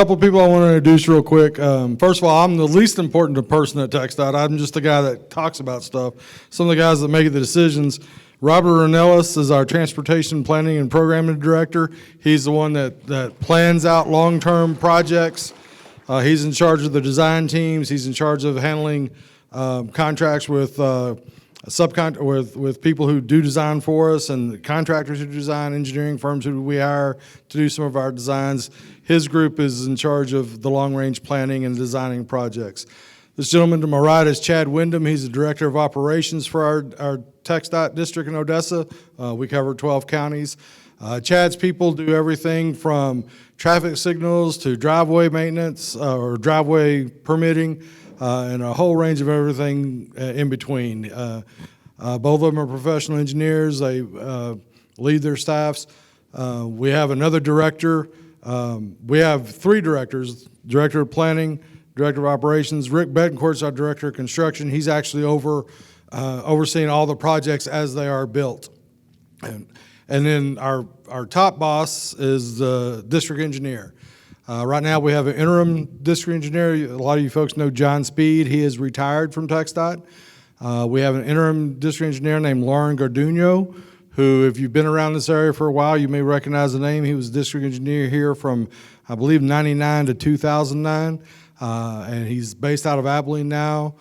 couple of people I want to introduce real quick. First of all, I'm the least important person at TxDOT. I'm just the guy that talks about stuff. Some of the guys that make the decisions. Robert Ornelas is our Transportation Planning and Programming Director. He's the one that plans out long-term projects. He's in charge of the design teams. He's in charge of handling contracts with with people who do design for us and contractors who design, engineering firms who we hire to do some of our designs. His group is in charge of the long-range planning and designing projects. This gentleman to my right is Chad Windham. He's the Director of Operations for our TxDOT district in Odessa. We cover 12 counties. Chad's people do everything from traffic signals to driveway maintenance or driveway permitting and a whole range of everything in between. Both of them are professional engineers. They lead their staffs. We have another director. We have three directors: Director of Planning, Director of Operations. Rick Betancourt's our Director of Construction. He's actually overseeing all the projects as they are built. And then our top boss is the district engineer. Right now we have an interim district engineer. A lot of you folks know John Speed. He is retired from TxDOT. We have an interim district engineer named Lauren Garduno, who, if you've been around this area for a while, you may recognize the name. He was district engineer here from, I believe, 99 to 2009. And he's based out of Abilene now.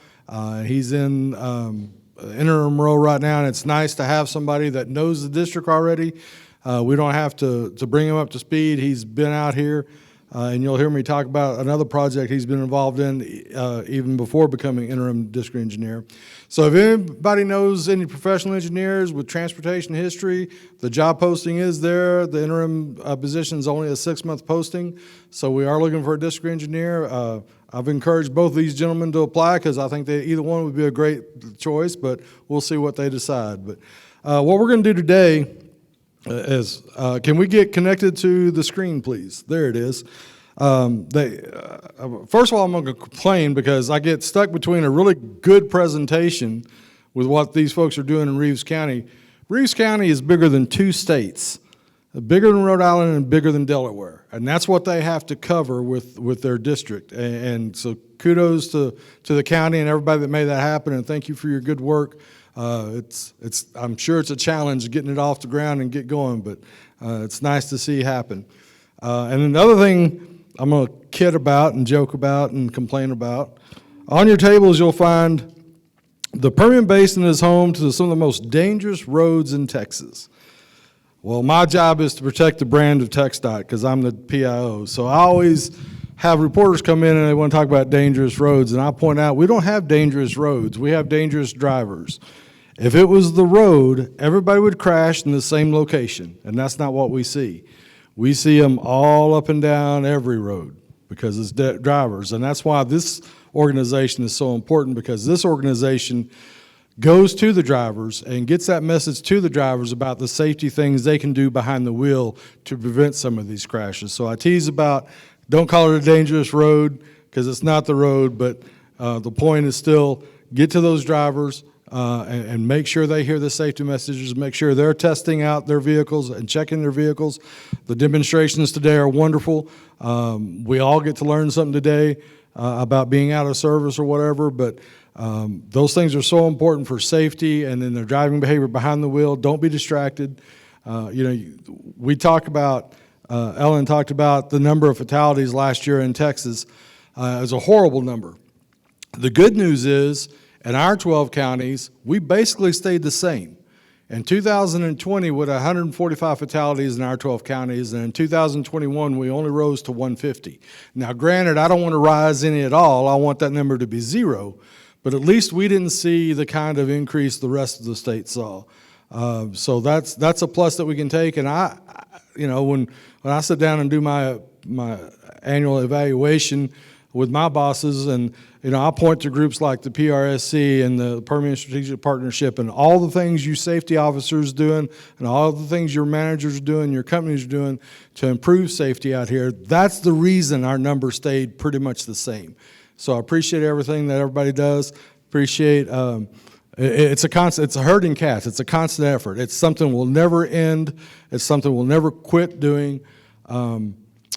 He's in interim role right now, and it's nice to have somebody that knows the district already. We don't have to bring him up to speed. He's been out here, and you'll hear me talk about another project he's been involved in even before becoming interim district engineer. So if anybody knows any professional engineers with transportation history, the job posting is there. The interim position is only a 6-month posting, so we are looking for a district engineer. I've encouraged both of these gentlemen to apply because I think either one would be a great choice, but we'll see what they decide. But what we're going to do today is, can we get connected to the screen, please? There it is. First of all, I'm going to complain because I get stuck between a really good presentation with what these folks are doing in Reeves County. Reeves County is bigger than 2 states, bigger than Rhode Island and bigger than Delaware, and that's what they have to cover with their district. And so kudos to the county and everybody that made that happen, and thank you for your good work. I'm sure it's a challenge getting it off the ground and get going, but it's nice to see happen. And another thing I'm going to kid about and joke about and complain about. On your tables, you'll find the Permian Basin is home to some of the most dangerous roads in Texas. Well, my job is to protect the brand of TxDOT because I'm the PIO. So I always have reporters come in and they want to talk about dangerous roads, and I point out we don't have dangerous roads. We have dangerous drivers. If it was the road, everybody would crash in the same location, and that's not what we see. We see them all up and down every road because it's drivers, and that's why this organization is so important, because this organization goes to the drivers and gets that message to the drivers about the safety things they can do behind the wheel to prevent some of these crashes. So I tease about, don't call it a dangerous road because it's not the road, but the point is still get to those drivers and make sure they hear the safety messages, make sure they're testing out their vehicles and checking their vehicles. The demonstrations today are wonderful. We all get to learn something today about being out of service or whatever, but those things are so important for safety and then their driving behavior behind the wheel. Don't be distracted. We talk about, Ellen talked about the number of fatalities last year in Texas. It was a horrible number. The good news is, in our 12 counties, we basically stayed the same. In 2020, with 145 fatalities in our 12 counties, and in 2021, we only rose to 150. Now, granted, I don't want to rise any at all. I want that number to be 0, but at least we didn't see the kind of increase the rest of the state saw. So that's a plus that we can take. And when I sit down and do my annual evaluation with my bosses, and I point to groups like the PRSC and the Permian Strategic Partnership and all the things you safety officers doing and all the things your managers are doing, your companies are doing to improve safety out here. That's the reason our number stayed pretty much the same. So I appreciate everything that everybody does. Appreciate it's a herding cats. It's a constant effort. It's something we'll never end. It's something we'll never quit doing.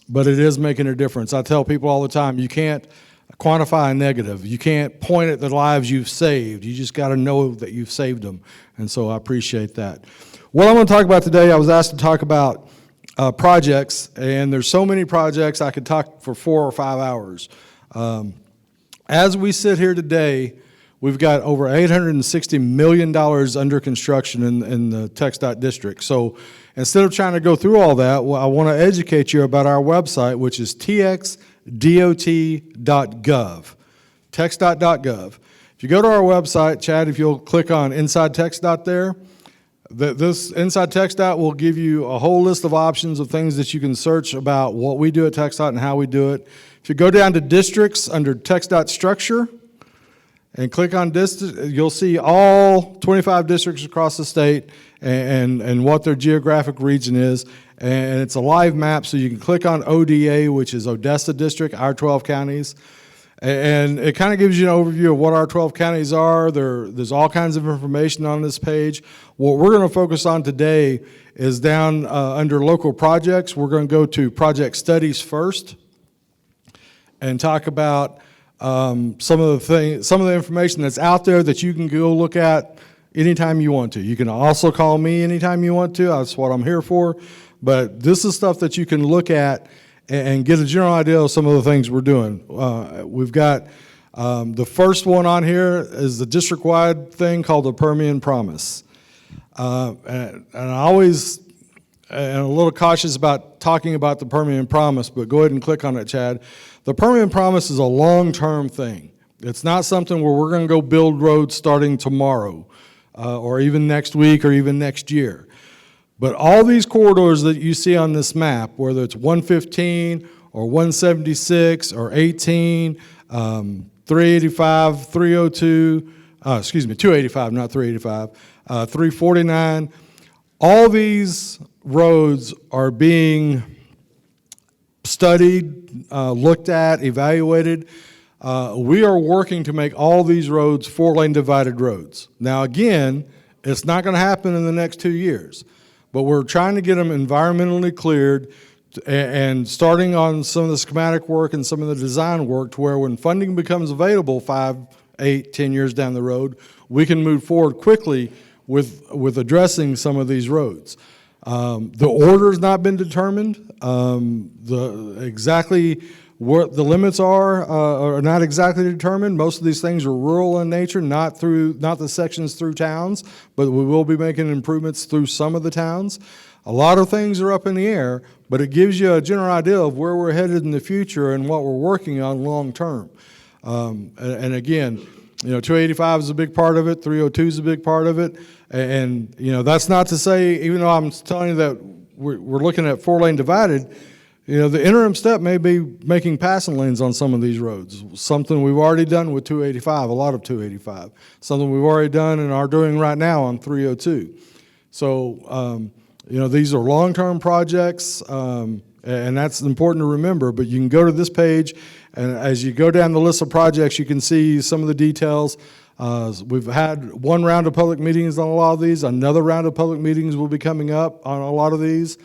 but it is making a difference. I tell people all the time, you can't quantify a negative. You can't point at the lives you've saved. You just got to know that you've saved them. And so I appreciate that. What I'm going to talk about today, I was asked to talk about projects, and there's so many projects I could talk for 4 or 5 hours. As we sit here today, we've got over $860 million under construction in the TxDOT district. So instead of trying to go through all that, well, I want to educate you about our website, which is txdot.gov, txdot.gov. If you go to our website, Chad, if you'll click on Inside TxDOT there, this Inside TxDOT will give you a whole list of options of things that you can search about what we do at TxDOT and how we do it. If you go down to districts under TxDOT structure and click on district, you'll see all 25 districts across the state and what their geographic region is. And it's a live map, so you can click on ODA, which is Odessa District, our 12 counties. And it kind of gives you an overview of what our 12 counties are. There's all kinds of information on this page. What we're going to focus on today is down under local projects. We're going to go to project studies first and talk about some of the information that's out there that you can go look at anytime you want to. You can also call me anytime you want to. That's what I'm here for. But this is stuff that you can look at and get a general idea of some of the things we're doing. We've got the first one on here is the district-wide thing called the Permian Promise. And I always am a little cautious about talking about the Permian Promise, but go ahead and click on it, Chad. The Permian Promise is a long-term thing. It's not something where we're going to go build roads starting tomorrow or even next week or even next year. But all these corridors that you see on this map, whether it's 115 or 176 or 18, 385, 302, 285, not 385, 349, all these roads are being studied, looked at, evaluated. We are working to make all these roads 4-lane divided roads. Now again, it's not going to happen in the next 2 years. But we're trying to get them environmentally cleared and starting on some of the schematic work and some of the design work to where when funding becomes available 5, 8, 10 years down the road, we can move forward quickly with addressing some of these roads. The order's not been determined. Exactly what the limits are not exactly determined. Most of these things are rural in nature, not the sections through towns, but we will be making improvements through some of the towns. A lot of things are up in the air, but it gives you a general idea of where we're headed in the future and what we're working on long term. And again, 285 is a big part of it, 302 is a big part of it, and that's not to say, even though I'm telling you that we're looking at 4-lane divided, the interim step may be making passing lanes on some of these roads, something we've already done with 285, a lot of 285, something we've already done and are doing right now on 302. So, these are long-term projects, and that's important to remember, but you can go to this page, and as you go down the list of projects, you can see some of the details. We've had one round of public meetings on a lot of these. Another round of public meetings will be coming up on a lot of these.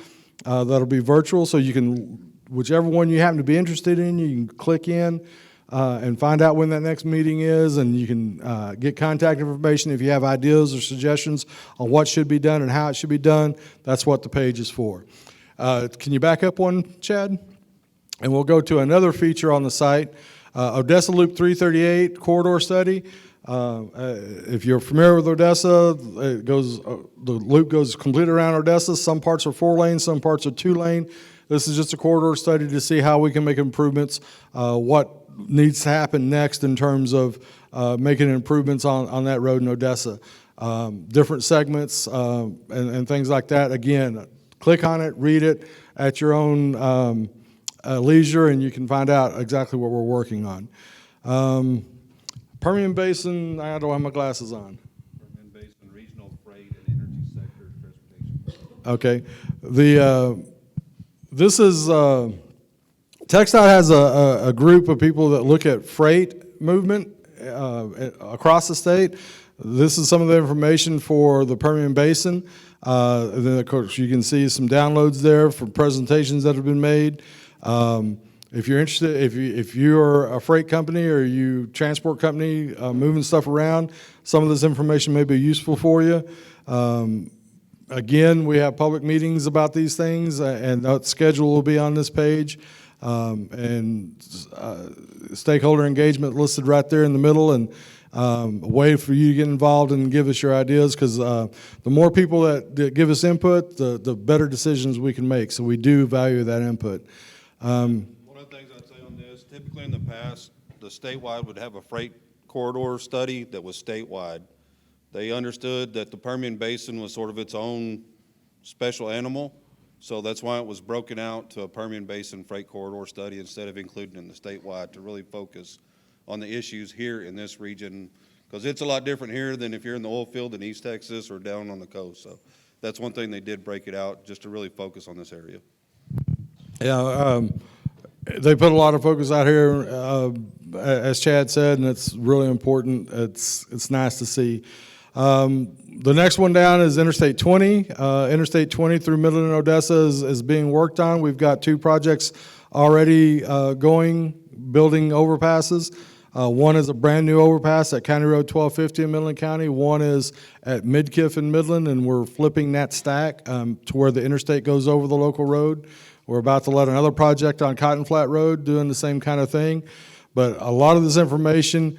That'll be virtual, so you can, whichever one you happen to be interested in, you can click in and find out when that next meeting is, and you can get contact information if you have ideas or suggestions on what should be done and how it should be done. That's what the page is for. Can you back up one, Chad? And we'll go to another feature on the site, Odessa Loop 338 corridor study. If you're familiar with Odessa, the loop goes completely around Odessa. Some parts are 4-lane, some parts are 2-lane. This is just a corridor study to see how we can make improvements, what needs to happen next in terms of making improvements on that road in Odessa. Different segments and things like that. Again, click on it, read it at your own leisure, and you can find out exactly what we're working on. Permian Basin, I don't have my glasses on. Permian Basin, regional freight and energy sector transportation. Okay. This is, TxDOT has a group of people that look at freight movement across the state. This is some of the information for the Permian Basin. Then, of course, you can see some downloads there for presentations that have been made. If you're interested, if you're a freight company or you transport company moving stuff around, some of this information may be useful for you. Again, we have public meetings about these things, and that schedule will be on this page. Stakeholder engagement listed right there in the middle, and a way for you to get involved and give us your ideas, because the more people that give us input, the better decisions we can make. So we do value that input. One of the things I'd say on this, typically in the past, the statewide would have a freight corridor study that was statewide. They understood that the Permian Basin was sort of its own special animal, so that's why it was broken out to a Permian Basin freight corridor study instead of including in the statewide, to really focus on the issues here in this region, because it's a lot different here than if you're in the oil field in East Texas or down on the coast. So that's one thing they did break it out, just to really focus on this area. Yeah, they put a lot of focus out here, as Chad said, and it's really important. It's nice to see. The next one down is Interstate 20. Interstate 20 through Midland and Odessa is being worked on. We've got 2 projects already building overpasses. One is a brand new overpass at County Road 1250 in Midland County. One is at Midkiff in Midland, and we're flipping that stack to where the interstate goes over the local road. We're about to let another project on Cotton Flat Road doing the same kind of thing. But a lot of this information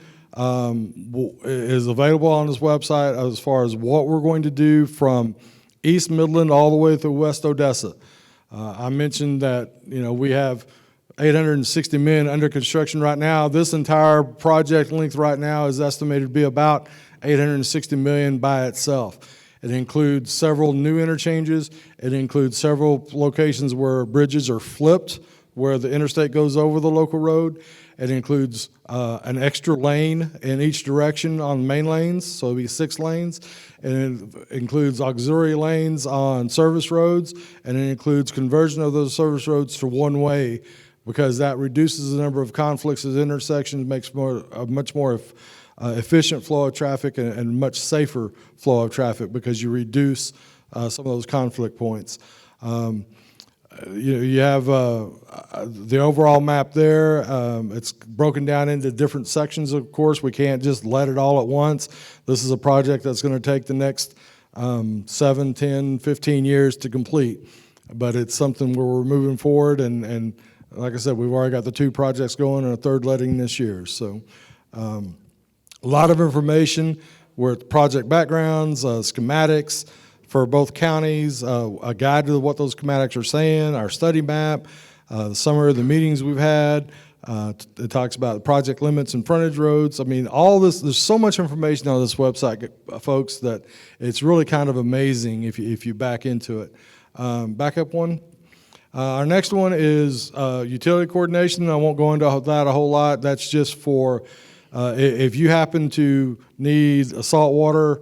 is available on this website as far as what we're going to do from East Midland all the way through West Odessa. I mentioned that, we have $860 million under construction right now. This entire project length right now is estimated to be about $860 million by itself. It includes several new interchanges. It includes several locations where bridges are flipped, where the interstate goes over the local road. It includes an extra lane in each direction on main lanes, so it'll be 6 lanes. And it includes auxiliary lanes on service roads, and it includes conversion of those service roads to one-way, because that reduces the number of conflicts at intersections, makes a much more efficient flow of traffic and much safer flow of traffic, because you reduce some of those conflict points. You have the overall map there. It's broken down into different sections, of course. We can't just let it all at once. This is a project that's going to take the next 7, 10, 15 years to complete. But it's something where we're moving forward, and like I said, we've already got the 2 projects going and a 3rd letting this year. So a lot of information with project backgrounds, schematics for both counties, a guide to what those schematics are saying, our study map, the summary of the meetings we've had. It talks about the project limits and frontage roads. I mean, all this, there's so much information on this website, folks, that it's really kind of amazing if you back into it. Back up one. Our next one is utility coordination. I won't go into that a whole lot. That's just for if you happen to need a saltwater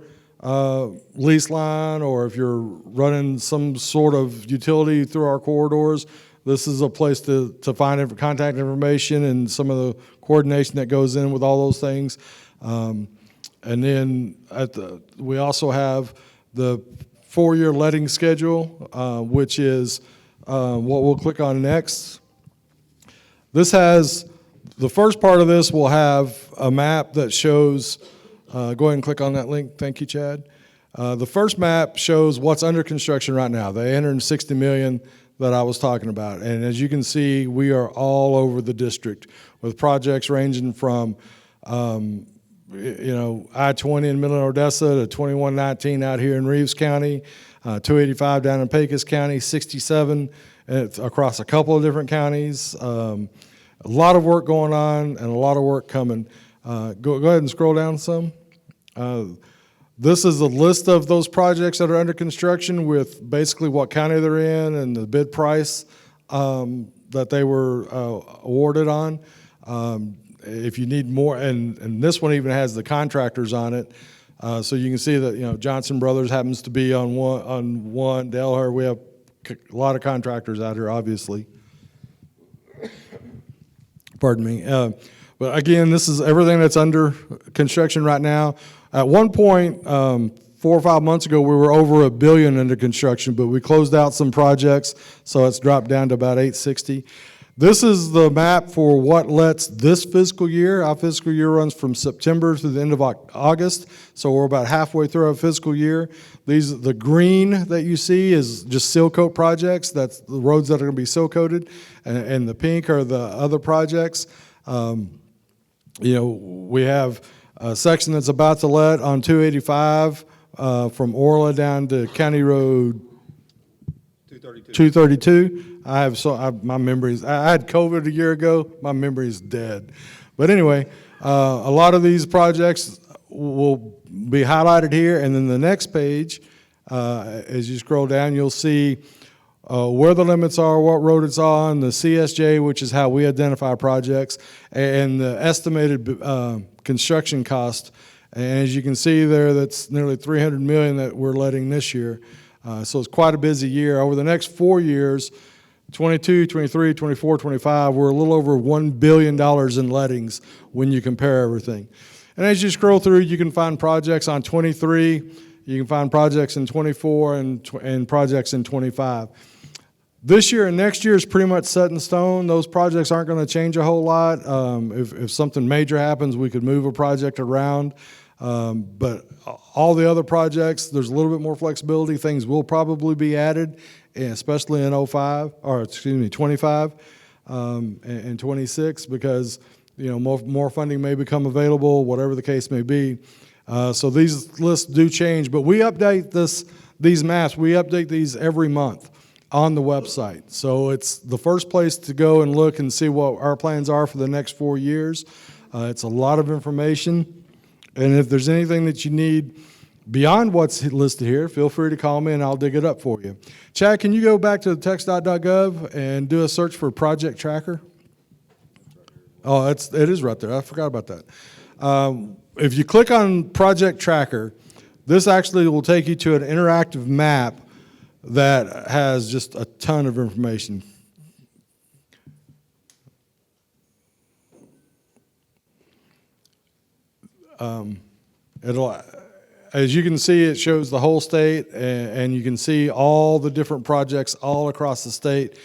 lease line, or if you're running some sort of utility through our corridors, this is a place to find contact information and some of the coordination that goes in with all those things. And then we also have the 4-year letting schedule, which is what we'll click on next. This has, the first part of this will have a map that shows, go ahead and click on that link. Thank you, Chad. The first map shows what's under construction right now, the $860 million that I was talking about. And as you can see, we are all over the district with projects ranging from I-20 in Midland, Odessa to 2119 out here in Reeves County, 285 down in Pecos County, 67 across a couple of different counties. A lot of work going on and a lot of work coming. Go ahead and scroll down some. This is a list of those projects that are under construction with basically what county they're in and the bid price that they were awarded on. If you need more, and this one even has the contractors on it, so you can see that Johnson Brothers happens to be on one. Delaware, we have a lot of contractors out here, obviously. Pardon me. But again, this is everything that's under construction right now. At one point, 4 or 5 months ago, we were over $1 billion under construction, but we closed out some projects, so it's dropped down to about $860. This is the map for what lets this fiscal year. Our fiscal year runs from September to the end of August, so we're about halfway through our fiscal year. The green that you see is just seal coat projects. That's the roads that are going to be seal coated, and the pink are the other projects. We have a section that's about to let on 285 from Orla down to County Road 232. My memories. I had COVID a year ago. My memory is dead. But anyway, a lot of these projects will be highlighted here, and then the next page, as you scroll down, you'll see where the limits are, what road it's on, the CSJ, which is how we identify projects, and the estimated construction cost. And as you can see there, that's nearly $300 million that we're letting this year. So it's quite a busy year. Over the next 4 years, 22, 23, 24, 25, we're a little over $1 billion in lettings when you compare everything. And as you scroll through, you can find projects on 23, you can find projects in 24, and projects in 25. This year and next year is pretty much set in stone. Those projects aren't going to change a whole lot. If something major happens, we could move a project around. But all the other projects, there's a little bit more flexibility. Things will probably be added, especially in 25 and 26, because more funding may become available, whatever the case may be. So these lists do change, but we update these maps. We update these every month on the website. So it's the first place to go and look and see what our plans are for the next 4 years. It's a lot of information. And if there's anything that you need beyond what's listed here, feel free to call me and I'll dig it up for you. Chad, can you go back to the TxDOT.gov and do a search for Project Tracker? Oh, it is right there. I forgot about that. If you click on Project Tracker, this actually will take you to an interactive map that has just a ton of information. As you can see, it shows the whole state, and you can see all the different projects all across the state,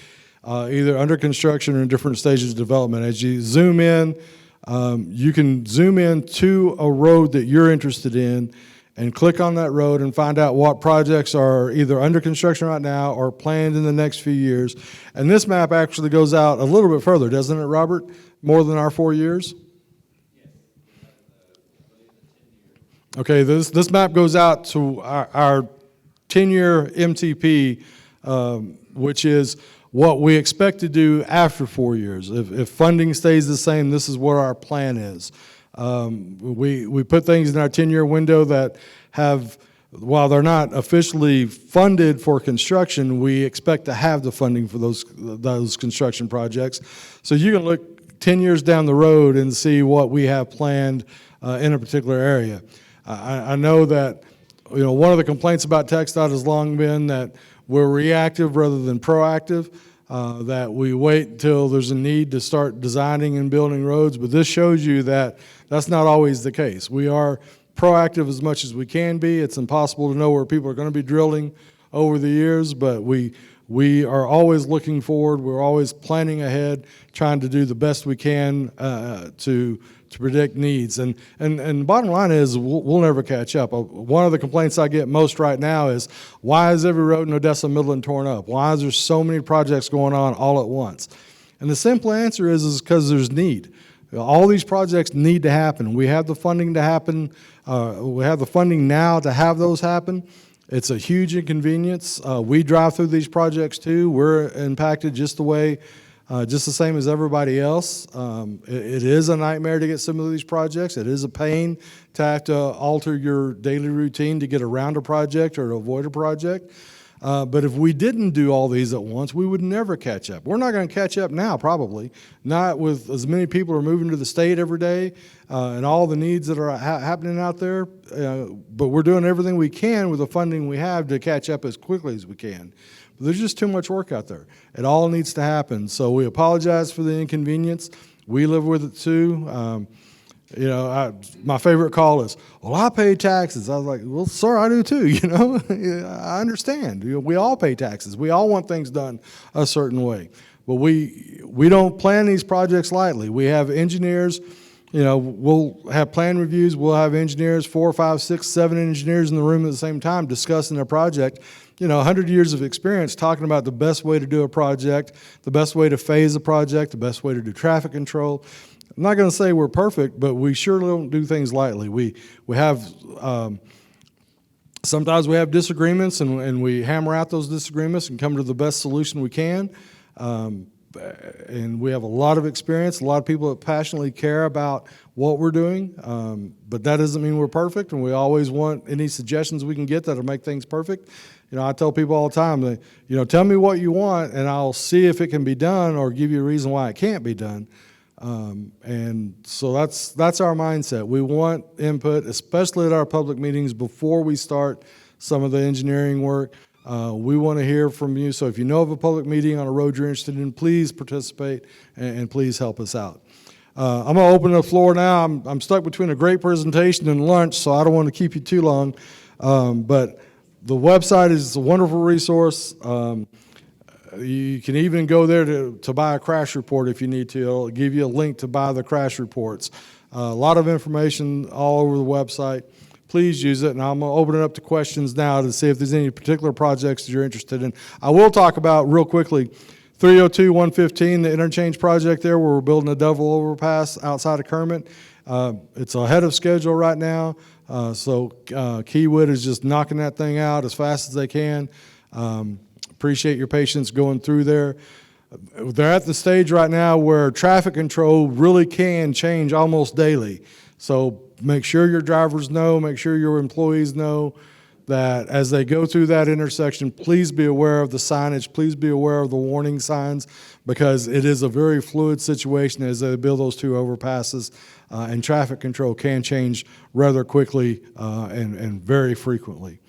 either under construction or in different stages of development. As you zoom in, you can zoom in to a road that you're interested in and click on that road and find out what projects are either under construction right now or planned in the next few years. And this map actually goes out a little bit further, doesn't it, Robert? More than our 4 years? Okay, this map goes out to our 10-year MTP, which is what we expect to do after 4 years. If funding stays the same, this is what our plan is. We put things in our 10-year window that have, while they're not officially funded for construction, we expect to have the funding for those construction projects. So you can look 10 years down the road and see what we have planned in a particular area. I know that one of the complaints about TxDOT has long been that we're reactive rather than proactive, that we wait until there's a need to start designing and building roads, but this shows you that that's not always the case. We are proactive as much as we can be. It's impossible to know where people are going to be drilling over the years, but we are always looking forward. We're always planning ahead, trying to do the best we can to predict needs. And the bottom line is we'll never catch up. One of the complaints I get most right now is, why is every road in Odessa Midland torn up? Why is there so many projects going on all at once? And the simple answer is because there's need. All these projects need to happen. We have the funding to happen. We have the funding now to have those happen. It's a huge inconvenience. We drive through these projects too. We're impacted just the same as everybody else. It is a nightmare to get some of these projects. It is a pain to have to alter your daily routine to get around a project or to avoid a project. But if we didn't do all these at once, we would never catch up. We're not going to catch up now, probably, not with as many people are moving to the state every day and all the needs that are happening out there. But we're doing everything we can with the funding we have to catch up as quickly as we can. But there's just too much work out there. It all needs to happen. So we apologize for the inconvenience. We live with it too. My favorite call is, well, I pay taxes. I was like, well, sir, I do too, I understand. We all pay taxes. We all want things done a certain way. But we don't plan these projects lightly. We have engineers, we'll have plan reviews, we'll have engineers, 4, 5, 6, 7 engineers in the room at the same time discussing a project. 100 years of experience talking about the best way to do a project, the best way to phase a project, the best way to do traffic control. I'm not going to say we're perfect, but we sure don't do things lightly. We have, sometimes we have disagreements, and we hammer out those disagreements and come to the best solution we can. And we have a lot of experience, a lot of people that passionately care about what we're doing, but that doesn't mean we're perfect, and we always want any suggestions we can get that'll make things perfect. I tell people all the time that, tell me what you want, and I'll see if it can be done or give you a reason why it can't be done. And so that's our mindset. We want input, especially at our public meetings before we start some of the engineering work. We want to hear from you. So if you know of a public meeting on a road you're interested in, please participate and please help us out. I'm going to open the floor now. I'm stuck between a great presentation and lunch, so I don't want to keep you too long. But the website is a wonderful resource. You can even go there to buy a crash report if you need to. It'll give you a link to buy the crash reports. A lot of information all over the website. Please use it, and I'm going to open it up to questions now to see if there's any particular projects that you're interested in. I will talk about, real quickly, 302-115, the interchange project there where we're building a double overpass outside of Kermit. It's ahead of schedule right now, so Keywood is just knocking that thing out as fast as they can. Appreciate your patience going through there. They're at the stage right now where traffic control really can change almost daily. So make sure your drivers know, make sure your employees know that as they go through that intersection, please be aware of the signage, please be aware of the warning signs, because it is a very fluid situation as they build those two overpasses, and traffic control can change rather quickly and very frequently.